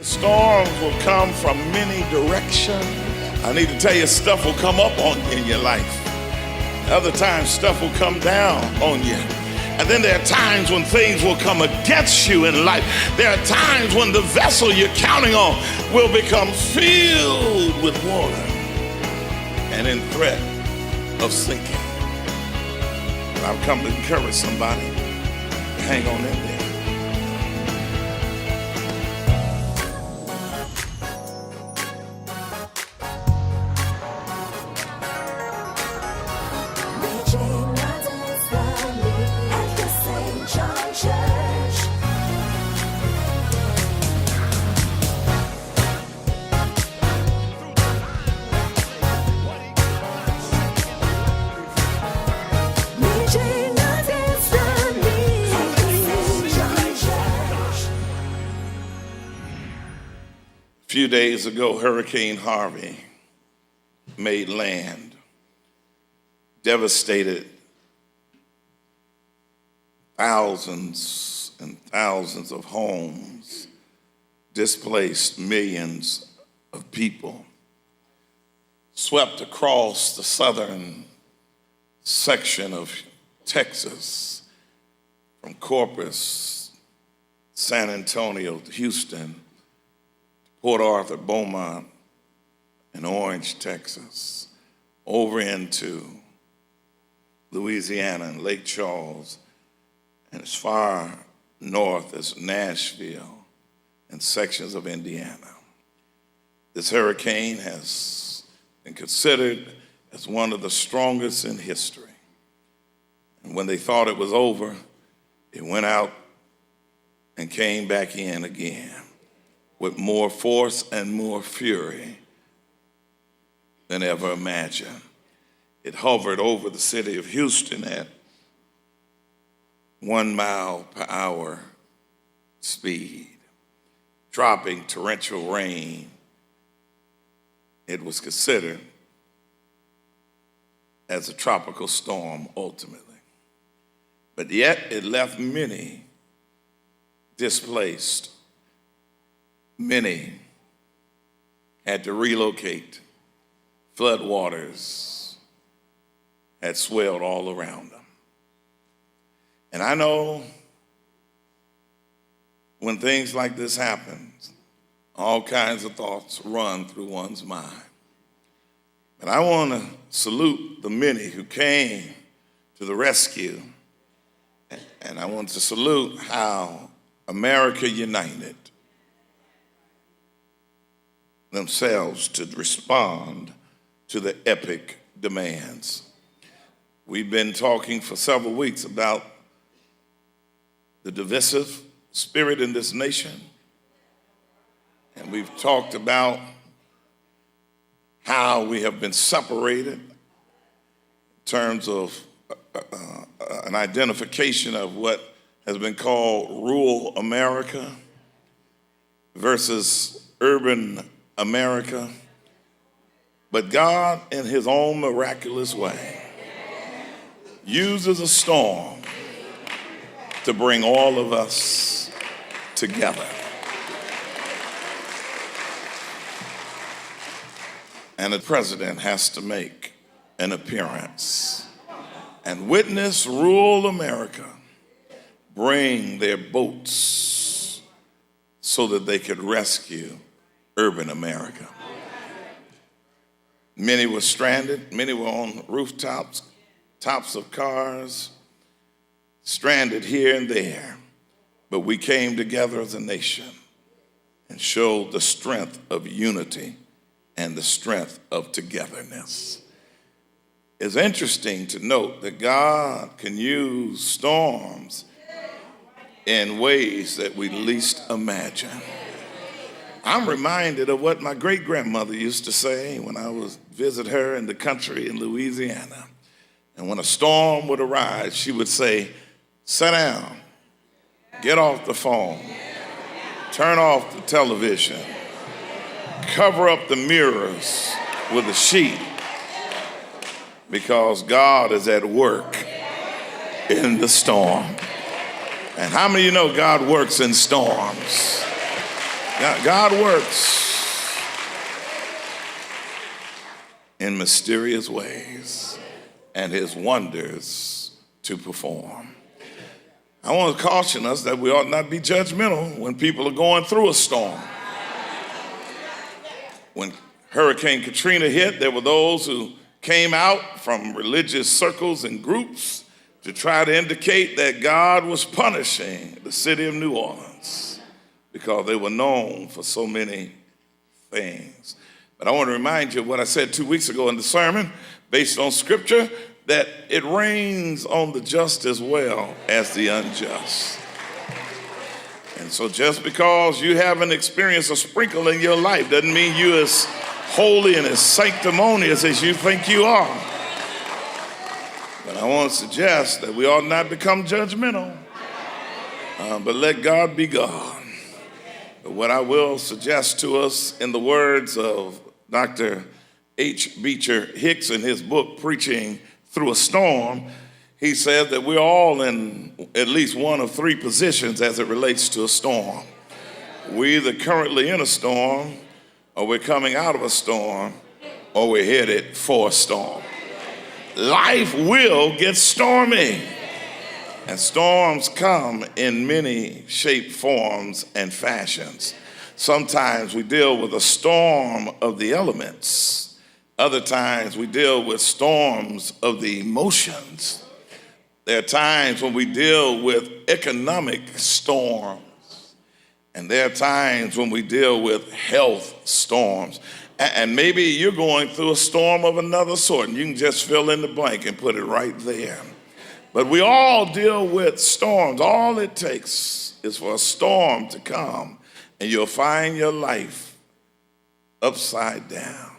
Storms will come from many directions. I need to tell you, stuff will come up on you in your life. Other times, stuff will come down on you. And then there are times when things will come against you in life. There are times when the vessel you're counting on will become filled with water and in threat of sinking. I've come to encourage somebody to hang on in there. A few days ago, Hurricane Harvey made land, devastated thousands and thousands of homes, displaced millions of people, swept across the southern section of Texas, from Corpus, San Antonio to Houston, Port Arthur, Beaumont, and Orange, Texas, over into Louisiana and Lake Charles, and as far north as Nashville and sections of Indiana. This hurricane has been considered as one of the strongest in history. And when they thought it was over, it went out and came back in again with more force and more fury than ever imagined. It hovered over the city of Houston at 1 mile per hour speed, dropping torrential rain. It was considered as a tropical storm ultimately. But yet it left many displaced. Many had to relocate. Floodwaters had swelled all around them. And I know when things like this happen, all kinds of thoughts run through one's mind. But I want to salute the many who came to the rescue. And I want to salute how America united themselves to respond to the epic demands. We've been talking for several weeks about the divisive spirit in this nation. And we've talked about how we have been separated in terms of an identification of what has been called rural America versus urban America. But God, in his own miraculous way, uses a storm to bring all of us together. And the president has to make an appearance and witness rural America bring their boats so that they could rescue urban America. Many were stranded, many were on rooftops, tops of cars, stranded here and there. But we came together as a nation and showed the strength of unity and the strength of togetherness. It's interesting to note that God can use storms in ways that we least imagine. I'm reminded of what my great-grandmother used to say when I would visit her in the country in Louisiana. And when a storm would arise, she would say, "Sit down, get off the phone, turn off the television, cover up the mirrors with a sheet, because God is at work in the storm." And how many of you know God works in storms? God works in mysterious ways and his wonders to perform. I want to caution us that we ought not be judgmental when people are going through a storm. When Hurricane Katrina hit, there were those who came out from religious circles and groups to try to indicate that God was punishing the city of New Orleans because they were known for so many things. But I want to remind you of what I said 2 weeks ago in the sermon, based on scripture, that it rains on the just as well as the unjust. And so just because you haven't experienced a sprinkle in your life doesn't mean you're as holy and as sanctimonious as you think you are. But I want to suggest that we ought not become judgmental, but let God be God. But what I will suggest to us in the words of Dr. H. Beecher Hicks in his book, Preaching Through a Storm, he said that we're all in at least one of three positions as it relates to a storm. We're either currently in a storm, or we're coming out of a storm, or we're headed for a storm. Life will get stormy, and storms come in many shapes, forms, and fashions. Sometimes we deal with a storm of the elements. Other times we deal with storms of the emotions. There are times when we deal with economic storms. And there are times when we deal with health storms. And maybe you're going through a storm of another sort, and you can just fill in the blank and put it right there. But we all deal with storms. All it takes is for a storm to come, and you'll find your life upside down.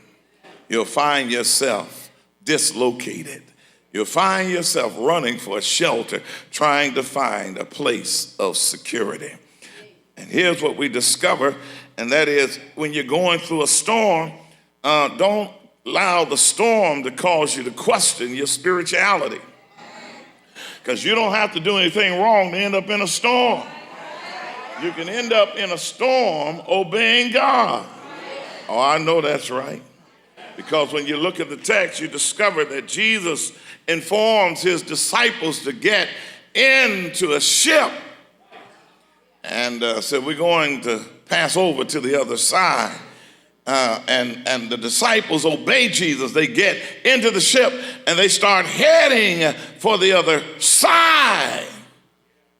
You'll find yourself dislocated. You'll find yourself running for a shelter, trying to find a place of security. And here's what we discover, and that is when you're going through a storm, don't allow the storm to cause you to question your spirituality. Because you don't have to do anything wrong to end up in a storm. You can end up in a storm obeying God. Oh, I know that's right. Because when you look at the text, you discover that Jesus informs his disciples to get into a ship and said, we're going to pass over to the other side. And the disciples obey Jesus. They get into the ship and they start heading for the other side.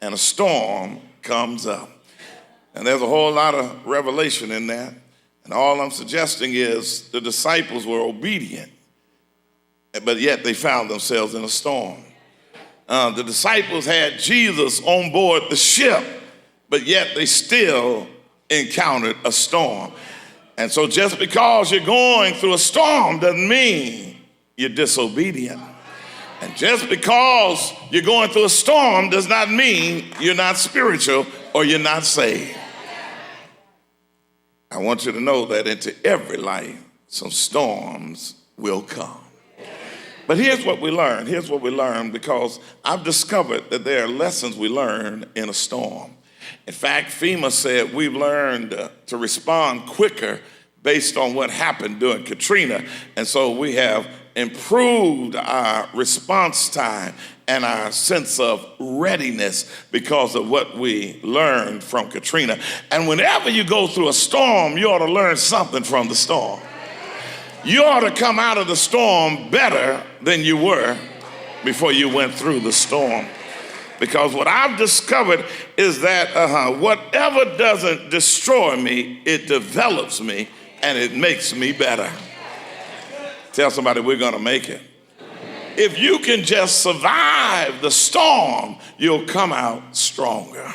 And a storm comes up. And there's a whole lot of revelation in that. And all I'm suggesting is the disciples were obedient, but yet they found themselves in a storm. The disciples had Jesus on board the ship, but yet they still encountered a storm. And so just because you're going through a storm doesn't mean you're disobedient. And just because you're going through a storm does not mean you're not spiritual or you're not saved. I want you to know that into every life, some storms will come. But here's what we learn. Here's what we learn, because I've discovered that there are lessons we learn in a storm. In fact, FEMA said we've learned to respond quicker based on what happened during Katrina. And so we have improved our response time and our sense of readiness because of what we learned from Katrina. And whenever you go through a storm, you ought to learn something from the storm. You ought to come out of the storm better than you were before you went through the storm. Because what I've discovered is that whatever doesn't destroy me, it develops me and it makes me better. Tell somebody we're going to make it. If you can just survive the storm, you'll come out stronger.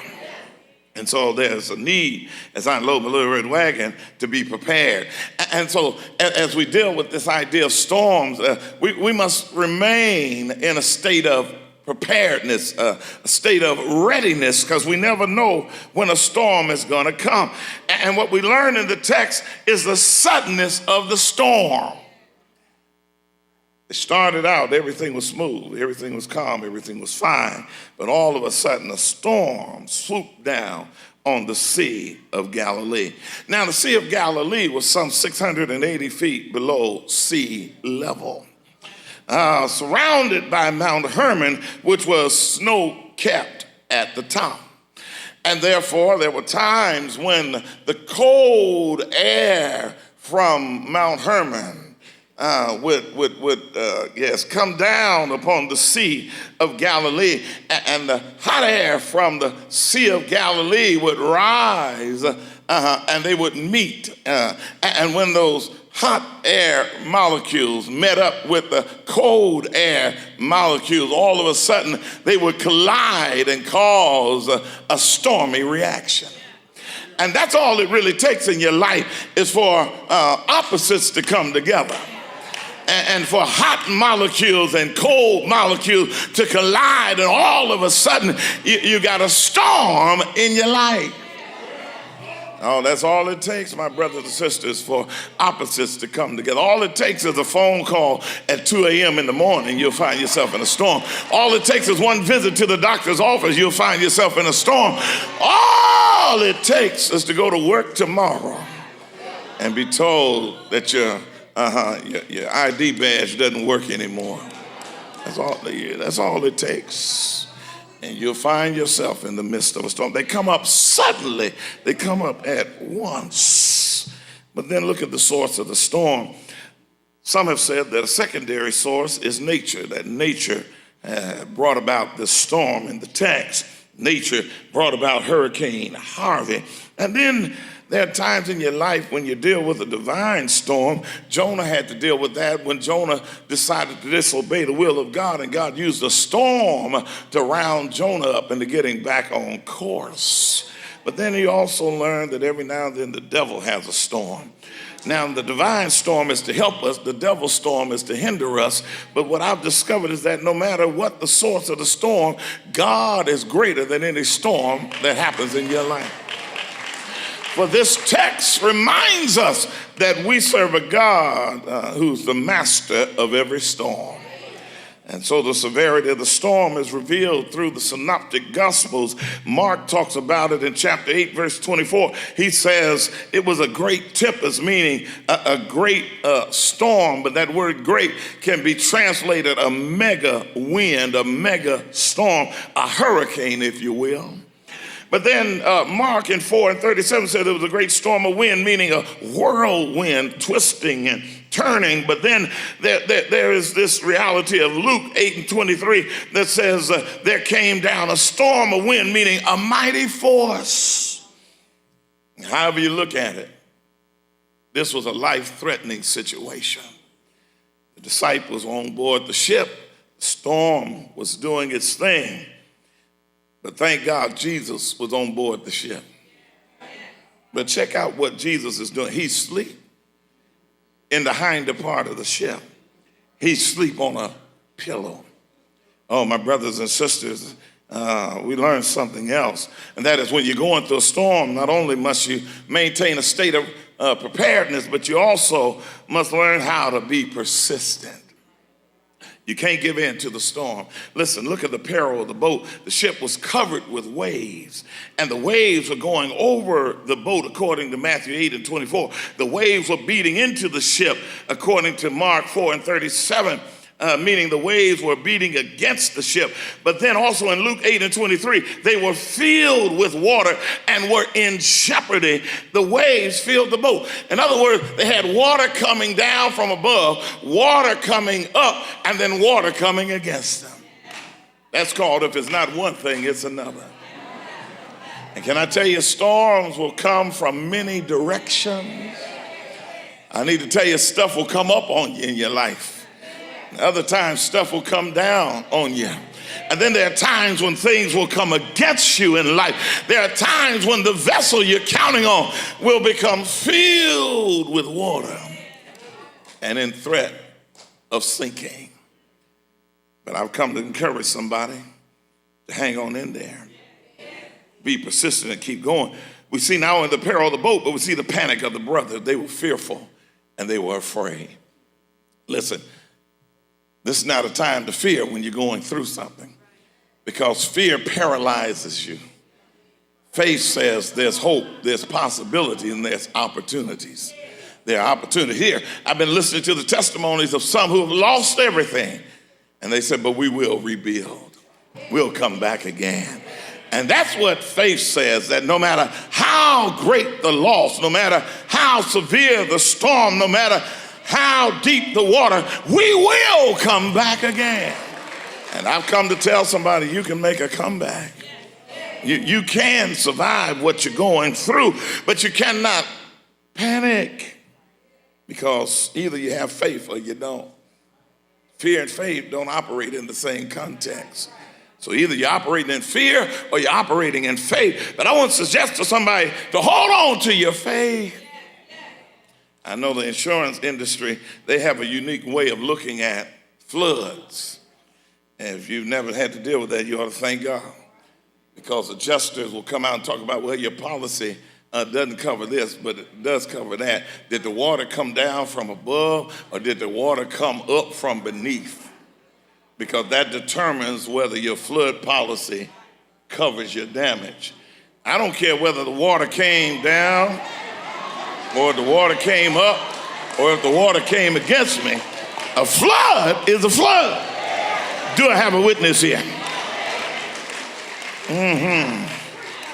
And so there's a need, as I unload my little red wagon, to be prepared. And so as we deal with this idea of storms, we must remain in a state of preparedness, a state of readiness, because we never know when a storm is going to come. And what we learn in the text is the suddenness of the storm. The It started out, everything was smooth, everything was calm, everything was fine. But all of a sudden, a storm swooped down on the Sea of Galilee. Now, the Sea of Galilee was some 680 feet below sea level, surrounded by Mount Hermon, which was snow-capped at the top. And therefore, there were times when the cold air from Mount Hermon would come down upon the Sea of Galilee, and the hot air from the Sea of Galilee would rise, and they would meet. And when those hot air molecules met up with the cold air molecules, all of a sudden they would collide and cause a stormy reaction. And that's all it really takes in your life, is for opposites to come together. And for hot molecules and cold molecules to collide, and all of a sudden you got a storm in your life. Oh, that's all it takes, my brothers and sisters, for opposites to come together. All it takes is a phone call at 2 a.m. in the morning, you'll find yourself in a storm. All it takes is one visit to the doctor's office, you'll find yourself in a storm. All it takes is to go to work tomorrow and be told that your ID badge doesn't work anymore. That's all it takes. And you'll find yourself in the midst of a storm. They come up suddenly. They come up at once. But then look at the source of the storm. Some have said that a secondary source is nature, that nature brought about this storm in the text. Nature brought about Hurricane Harvey. And then there are times in your life when you deal with a divine storm. Jonah had to deal with that when Jonah decided to disobey the will of God, and God used a storm to round Jonah up into getting back on course. But then he also learned that every now and then the devil has a storm. Now, the divine storm is to help us. The devil's storm is to hinder us. But what I've discovered is that no matter what the source of the storm, God is greater than any storm that happens in your life. For this text reminds us that we serve a God who's the master of every storm. And so the severity of the storm is revealed through the synoptic gospels. Mark talks about it in chapter 8, verse 24. He says it was a great tempest, meaning a great storm. But that word great can be translated a mega wind, a mega storm, a hurricane, if you will. But then Mark in 4:37 said it was a great storm of wind, meaning a whirlwind, twisting and turning. But then there is this reality of Luke 8:23 that says there came down a storm of wind, meaning a mighty force. However you look at it, this was a life-threatening situation. The disciples were on board the ship. The storm was doing its thing. But thank God Jesus was on board the ship. But check out what Jesus is doing. He's asleep in the hinder part of the ship. He's asleep on a pillow. Oh, my brothers and sisters, we learned something else. And that is when you're going through a storm, not only must you maintain a state of preparedness, but you also must learn how to be persistent. You can't give in to the storm. Listen, look at the peril of the boat. The ship was covered with waves, and the waves were going over the boat according to Matthew 8:24. The waves were beating into the ship according to Mark 4:37. Meaning the waves were beating against the ship. But then also in Luke 8:23, they were filled with water and were in jeopardy. The waves filled the boat. In other words, they had water coming down from above, water coming up, and then water coming against them. That's called, if it's not one thing, it's another. And can I tell you, storms will come from many directions. I need to tell you, stuff will come up on you in your life. Other times, stuff will come down on you. And then there are times when things will come against you in life. There are times when the vessel you're counting on will become filled with water and in threat of sinking. But I've come to encourage somebody to hang on in there. Be persistent and keep going. We see now in the peril of the boat, but we see the panic of the brothers. They were fearful and they were afraid. Listen. This is not a time to fear when you're going through something, because fear paralyzes you. Faith says there's hope, there's possibility, and there's opportunities. There are opportunities. Here, I've been listening to the testimonies of some who have lost everything, and they said, but we will rebuild. We'll come back again. And that's what faith says, that no matter how great the loss, no matter how severe the storm, no matter how deep the water, we will come back again. And I've come to tell somebody, you can make a comeback. You can survive what you're going through, but you cannot panic, because either you have faith or you don't. Fear and faith don't operate in the same context. So either you're operating in fear or you're operating in faith. But I want to suggest to somebody to hold on to your faith. I know the insurance industry, they have a unique way of looking at floods. And if you've never had to deal with that, you ought to thank God. Because adjusters will come out and talk about, well, your policy doesn't cover this, but it does cover that. Did the water come down from above, or did the water come up from beneath? Because that determines whether your flood policy covers your damage. I don't care whether the water came down, or if the water came up, or if the water came against me. A flood is a flood. Do I have a witness here?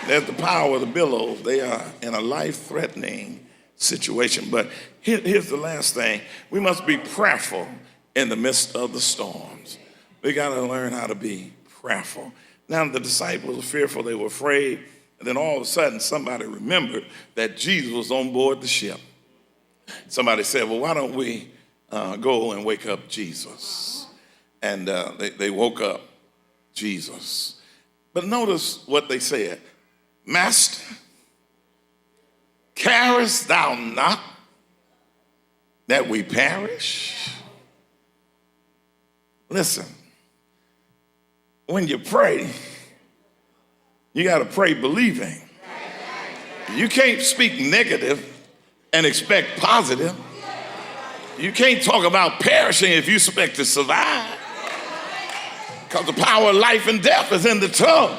There's the power of the billows. They are in a life-threatening situation. But here's the last thing. We must be prayerful in the midst of the storms. We got to learn how to be prayerful. Now, the disciples were fearful. They were afraid. And then all of a sudden, somebody remembered that Jesus was on board the ship. Somebody said, well, why don't we go and wake up Jesus? And they woke up Jesus. But notice what they said. Master, carest thou not that we perish? Listen, when you pray, you got to pray believing. You can't speak negative and expect positive. You can't talk about perishing if you expect to survive. Because the power of life and death is in the tongue.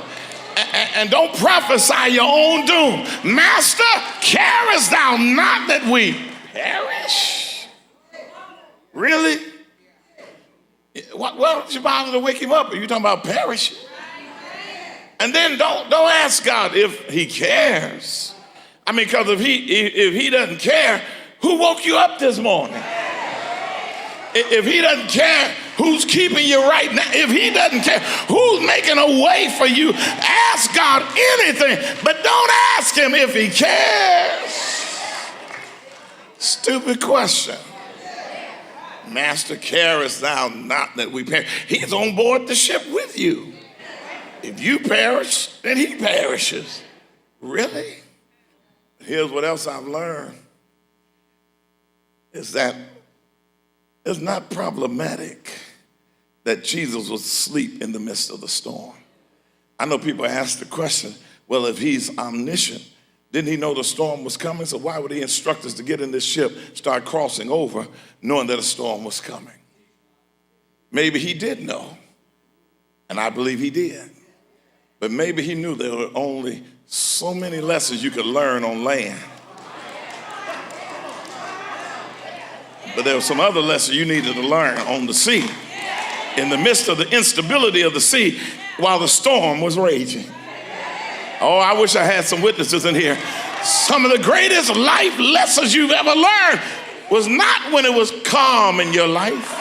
And don't prophesy your own doom. Master, carest thou not that we perish? Really? Why don't you bother to wake him up? Are you talking about perishing? And then don't ask God if he cares. I mean, because if he doesn't care, who woke you up this morning? If he doesn't care, who's keeping you right now? If he doesn't care, who's making a way for you? Ask God anything, but don't ask him if he cares. Stupid question. Master, carest thou not that we perish? He's on board the ship with you. If you perish, then he perishes. Really? Here's what else I've learned, is that it's not problematic that Jesus was asleep in the midst of the storm. I know people ask the question, well, if he's omniscient, didn't he know the storm was coming? So why would he instruct us to get in this ship, start crossing over, knowing that a storm was coming? Maybe he did know, and I believe he did. But maybe he knew there were only so many lessons you could learn on land. But there were some other lessons you needed to learn on the sea, in the midst of the instability of the sea while the storm was raging. Oh, I wish I had some witnesses in here. Some of the greatest life lessons you've ever learned was not when it was calm in your life,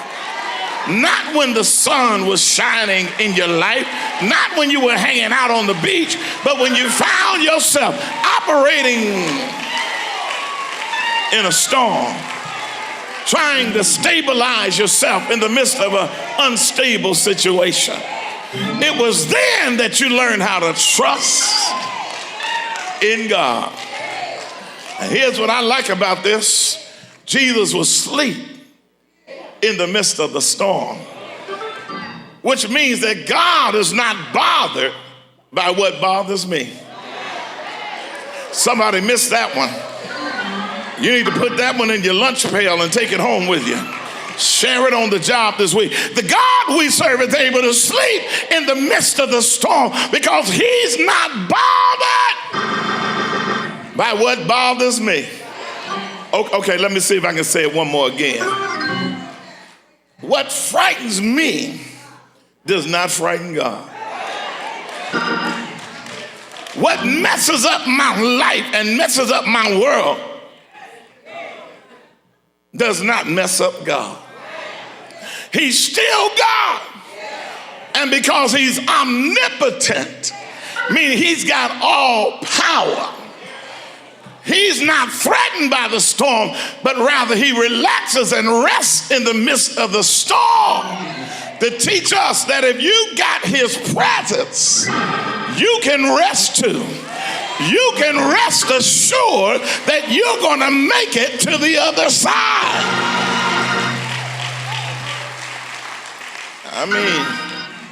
not when the sun was shining in your life, not when you were hanging out on the beach, but when you found yourself operating in a storm, trying to stabilize yourself in the midst of an unstable situation. It was then that you learned how to trust in God. And here's what I like about this. Jesus was asleep in the midst of the storm, which means that God is not bothered by what bothers me. Somebody missed that one. You need to put that one in your lunch pail and take it home with you. Share it on the job this week. The God we serve is able to sleep in the midst of the storm because he's not bothered by what bothers me. Okay, let me see if I can say it one more again. What frightens me does not frighten God. What messes up my life and messes up my world does not mess up God. He's still God. And because he's omnipotent, meaning he's got all power, he's not threatened by the storm, but rather he relaxes and rests in the midst of the storm to teach us that if you got his presence, you can rest too. You can rest assured that you're going to make it to the other side. I mean,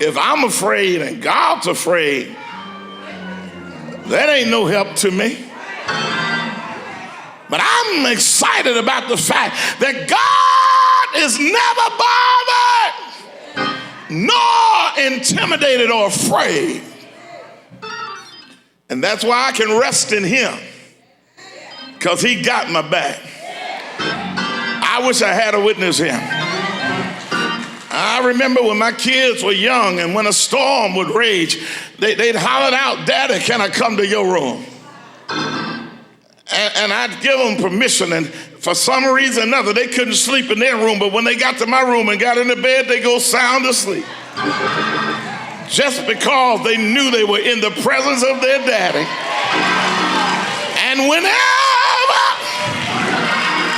if I'm afraid and God's afraid, that ain't no help to me. But I'm excited about the fact that God is never bothered, nor intimidated or afraid. And that's why I can rest in him, because he got my back. I wish I had a witness here. I remember when my kids were young and when a storm would rage, they'd holler out, "Daddy, can I come to your room?" And I'd give them permission, and for some reason or another, they couldn't sleep in their room, but when they got to my room and got in the bed, they go sound asleep. Just because they knew they were in the presence of their daddy. And whenever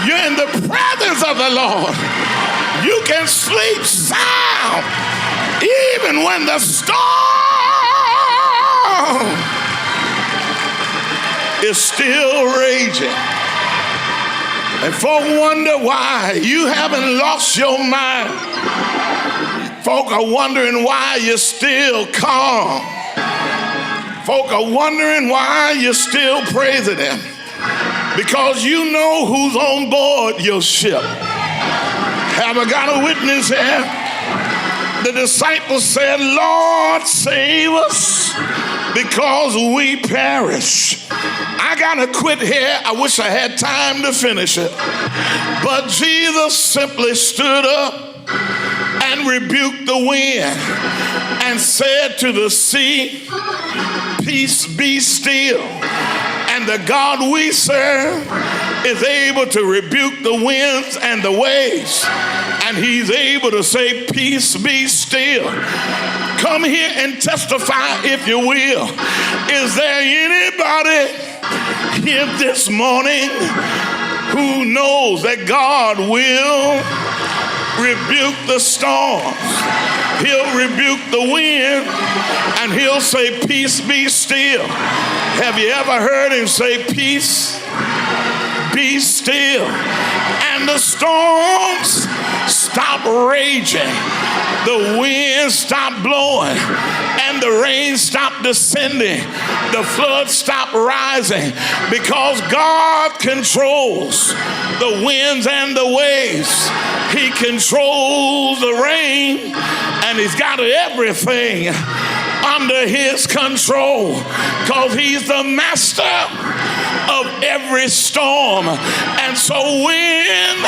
you're in the presence of the Lord, you can sleep sound, even when the storm is still raging. And folk wonder why you haven't lost your mind. Folk are wondering why you're still calm. Folk are wondering why you're still praising him. Because you know who's on board your ship. Have I got a witness here? The disciples said, "Lord, save us because we perish." I gotta quit here. I wish I had time to finish it. But Jesus simply stood up and rebuked the wind and said to the sea, "Peace, be still." And the God we serve is able to rebuke the winds and the waves. And he's able to say, "Peace, be still." Come here and testify if you will. Is there anybody here this morning who knows that God will rebuke the storms? He'll rebuke the wind and he'll say, "Peace, be still." Have you ever heard him say, "Peace, be still"? And the storms stop raging, the wind stopped blowing, and the rain stopped descending, the floods stopped rising, because God controls the winds and the waves. He controls the rain, and he's got everything under his control, because he's the master of every storm. And so when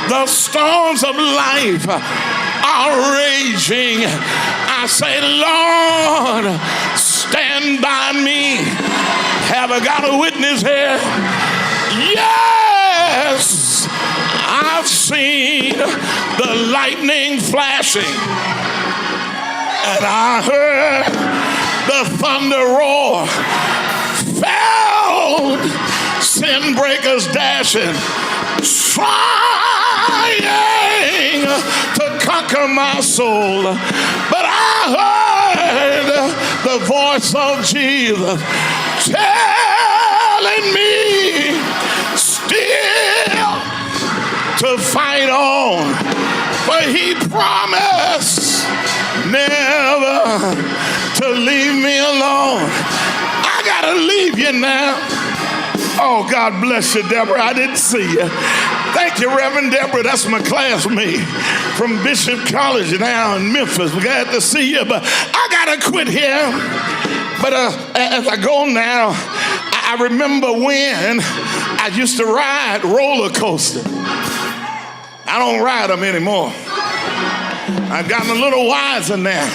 the storms of life are raging, I say, "Lord, stand by me." Have I got a witness here? Yes, I've seen the lightning flashing, and I heard the thunder roar, felt sin breakers dashing, trying to conquer my soul. But I heard the voice of Jesus telling me still to fight on, for he promised never to leave me alone. I gotta leave you now. Oh, God bless you, Deborah. I didn't see you. Thank you, Reverend Deborah. That's my classmate from Bishop College now in Memphis. We're glad to see you, but I got to quit here. But as I go now, I remember when I used to ride roller coasters. I don't ride them anymore. I've gotten a little wiser now.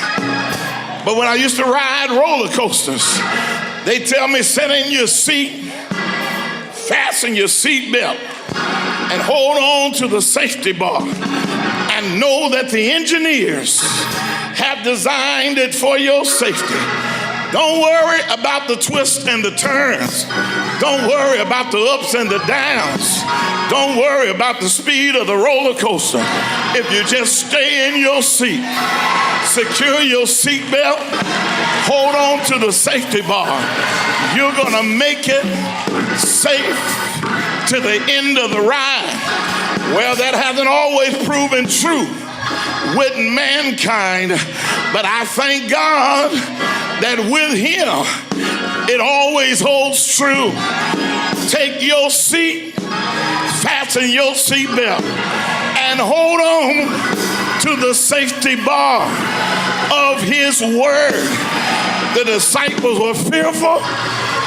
But when I used to ride roller coasters, they tell me sit in your seat, fasten your seat belt, and hold on to the safety bar, and know that the engineers have designed it for your safety. Don't worry about the twists and the turns. Don't worry about the ups and the downs. Don't worry about the speed of the roller coaster. If you just stay in your seat, secure your seat belt, hold on to the safety bar, you're gonna make it safe to the end of the ride. Well, that hasn't always proven true with mankind, but I thank God that with him it always holds true. Take your seat, fasten your seatbelt, and hold on to the safety bar of his word. The disciples were fearful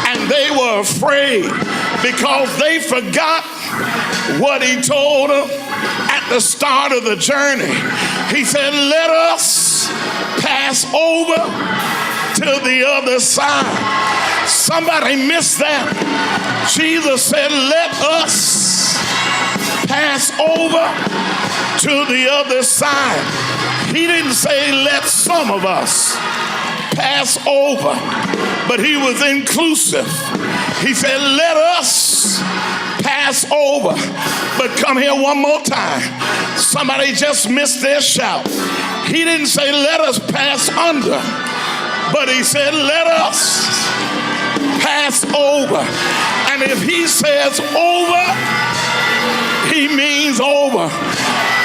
and they were afraid because they forgot what he told them at the start of the journey. He said, let us pass over to the other side. Somebody missed that. Jesus said, let us pass over to the other side. He didn't say, let some of us pass over, but he was inclusive. He said, let us pass over. But come here one more time. Somebody just missed their shout. He didn't say, let us pass under, but he said, let us pass over. And if he says over, he means over.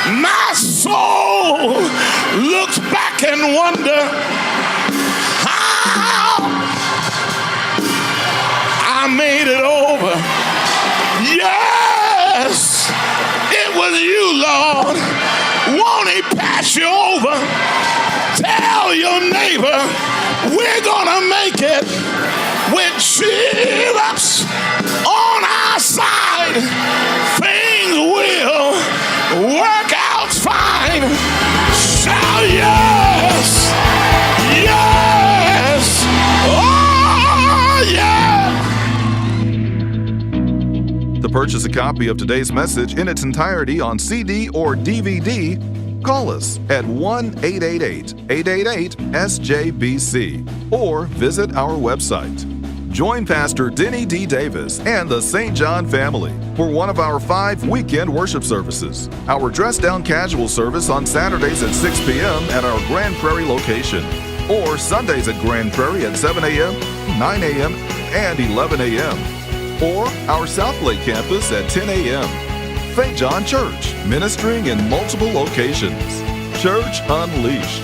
My soul looks back and wonder how I made it over. Yes, it was you, Lord. Won't he pass you over? Tell your neighbor, we're gonna make it with Jesus on our side. Things will work out fine. Shout yes, yes, oh yeah. To purchase a copy of today's message in its entirety on CD or DVD, call us at 1-888-888-SJBC or visit our website. Join Pastor Denny D. Davis and the St. John family for one of our 5 weekend worship services. Our Dress Down Casual service on Saturdays at 6 p.m. at our Grand Prairie location, or Sundays at Grand Prairie at 7 a.m., 9 a.m., and 11 a.m., or our South Lake campus at 10 a.m. St. John Church, ministering in multiple locations. Church Unleashed.